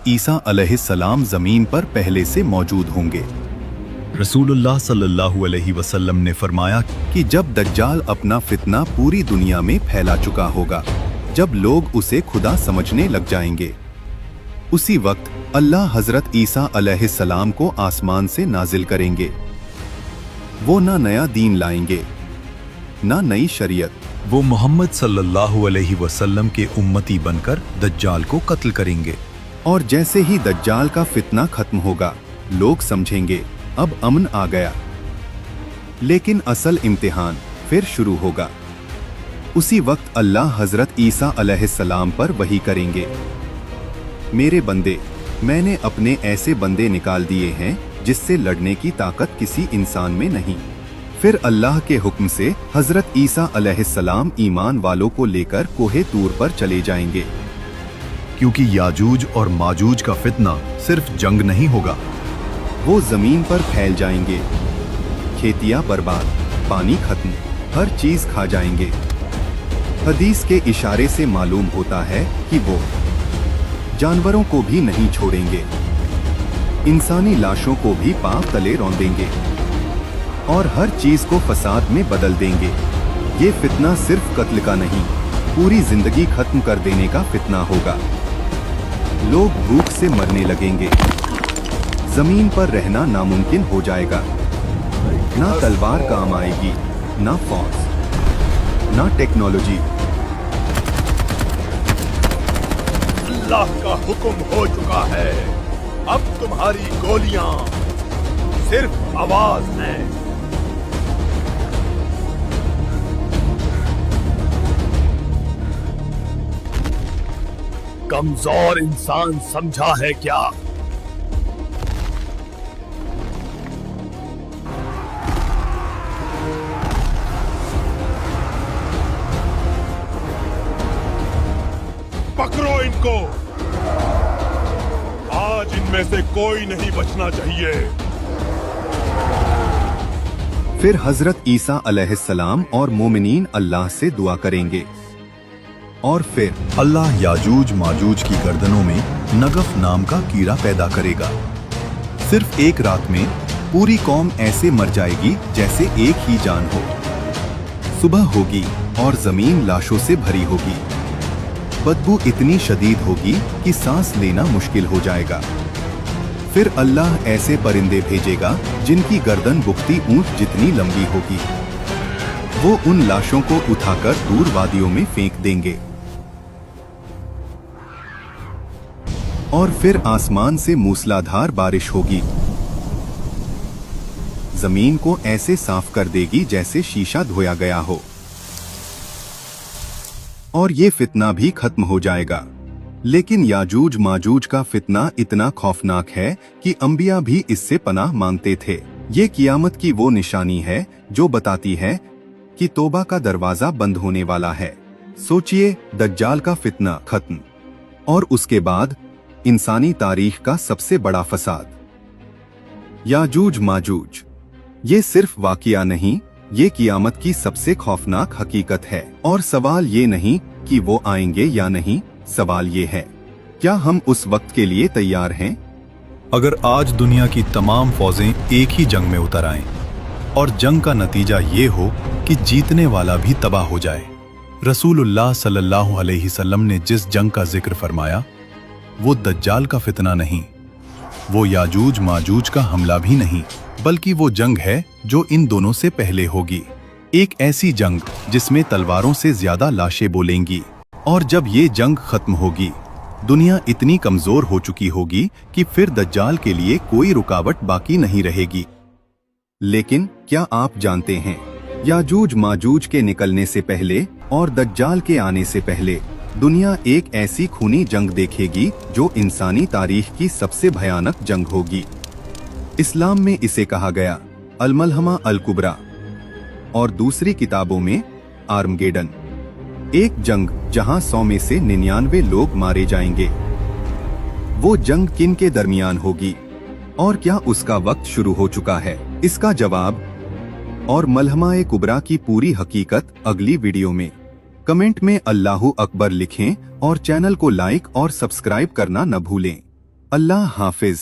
हजरत ईसा अलैहिस्सलाम जमीन पर पहले से मौजूद होंगे। रसूलुल्लाह सल्लल्लाहु अलैहि वसल्लम ने फरमाया कि जब दज्जाल अपना फितना पूरी दुनिया में फैला चुका होगा, जब लोग उसे खुदा समझने लग जाएंगे, उसी वक्त अल्लाह हजरत ईसा अलैहिस्सलाम को आसमान से नाजिल करेंगे। वो ना नया दीन लाएंगे, ना नई शरीयत। वो मोहम्मद सल्लल्लाहु अलैहि वसल्लम के उम्मती बनकर दज्जाल को कत्ल करेंगे। और जैसे ही दज्जाल का फितना खत्म होगा, लोग समझेंगे अब अमन आ गया। लेकिन असल इम्तिहान फिर शुरू होगा। उसी वक्त अल्लाह हजरत ईसा अलैहिस्सलाम पर वही करेंगे, मेरे बंदे, मैंने अपने ऐसे बंदे निकाल दिए हैं जिससे लड़ने की ताकत किसी इंसान में नहीं। फिर अल्लाह के हुक्म से हजरत ईसा अलैहिस्सलाम ईमान वालों को लेकर कोहे तूर पर चले जाएंगे, क्योंकि याजूज और माजूज का फितना सिर्फ जंग नहीं होगा, वो जमीन पर फैल जाएंगे, खेतियां बर्बाद, पानी खत्म, हर चीज खा जाएंगे। हदीस के इशारे से मालूम होता है कि वो जानवरों को भी नहीं छोड़ेंगे, इंसानी लाशों को भी पांव तले रौंदेंगे और हर चीज को फसाद में बदल देंगे। ये फितना सिर्फ कत्ल का नहीं, पूरी जिंदगी खत्म कर देने का फितना होगा। लोग भूख से मरने लगेंगे, जमीन पर रहना नामुमकिन हो जाएगा। ना तलवार काम आएगी, ना फौज, ना टेक्नोलॉजी। अल्लाह का हुक्म हो चुका है, अब तुम्हारी गोलियां सिर्फ आवाज हैं। कमजोर इंसान समझा है क्या? पकड़ो इनको, आज इनमें से कोई नहीं बचना चाहिए। फिर हजरत ईसा अलैहिस्सलाम और मोमिनीन अल्लाह से दुआ करेंगे और फिर अल्लाह याजूज माजूज की गर्दनों में नगफ नाम का कीड़ा पैदा करेगा। सिर्फ एक रात में पूरी कौम ऐसे मर जाएगी जैसे एक ही जान हो। सुबह होगी और जमीन लाशों से भरी होगी। बदबू इतनी शदीद होगी कि सांस लेना मुश्किल हो जाएगा। फिर अल्लाह ऐसे परिंदे भेजेगा जिनकी गर्दन बुख्ती ऊंट जितनी लंबी होगी। वो उन लाशों को उठाकर दूर वादियों में फेंक देंगे और फिर आसमान से मूसलाधार बारिश होगी, जमीन को ऐसे साफ कर देगी जैसे शीशा धोया गया हो। और ये फितना भी खत्म हो जाएगा। लेकिन याजूज माजूज का फितना इतना खौफनाक है कि अंबिया भी इससे पनाह मांगते थे। ये कियामत की वो निशानी है जो बताती है कि तौबा का दरवाजा बंद होने वाला है। सोचिए, दज्जाल का फितना खत्म और उसके बाद इंसानी तारीख का सबसे बड़ा फसाद। याजूज माजूज, ये सिर्फ वाकिया नहीं, ये कियामत की सबसे खौफनाक हकीकत है। और सवाल ये नहीं कि वो आएंगे या नहीं, सवाल ये है, क्या हम उस वक्त के लिए तैयार हैं? अगर आज दुनिया की तमाम फौजें एक ही जंग में उतर आएं और जंग का नतीजा ये हो कि जीतने वाला भी तबाह हो जाए। रसूलुल्लाह सल्लल्लाहु अलैहि वसल्लम ने जिस जंग का जिक्र फरमाया, वो दज्जाल का फितना नहीं, वो याजूज माजूज का हमला भी नहीं, बल्कि वो जंग है जो इन दोनों से पहले होगी। एक ऐसी जंग जिसमें तलवारों से ज्यादा लाशें बोलेंगी। और जब ये जंग खत्म होगी, दुनिया इतनी कमजोर हो चुकी होगी कि फिर दज्जाल के लिए कोई रुकावट बाकी नहीं रहेगी। लेकिन क्या आप जानते हैं, याजूज माजूज के निकलने से पहले और दज्जाल के आने से पहले दुनिया एक ऐसी खूनी जंग देखेगी जो इंसानी तारीख की सबसे भयानक जंग होगी। इस्लाम में इसे कहा गया अल-मलहमा अल-कुबरा और दूसरी किताबों में आर्मगेडन। एक जंग जहां 100 में से 99 लोग मारे जाएंगे। वो जंग किन के दरमियान होगी और क्या उसका वक्त शुरू हो चुका है? इसका जवाब और मलहमा-ए कुबरा की पूरी हकीकत अगली वीडियो में। कमेंट में अल्लाहु अकबर लिखें और चैनल को लाइक और सब्सक्राइब करना न भूलें। अल्लाह हाफिज।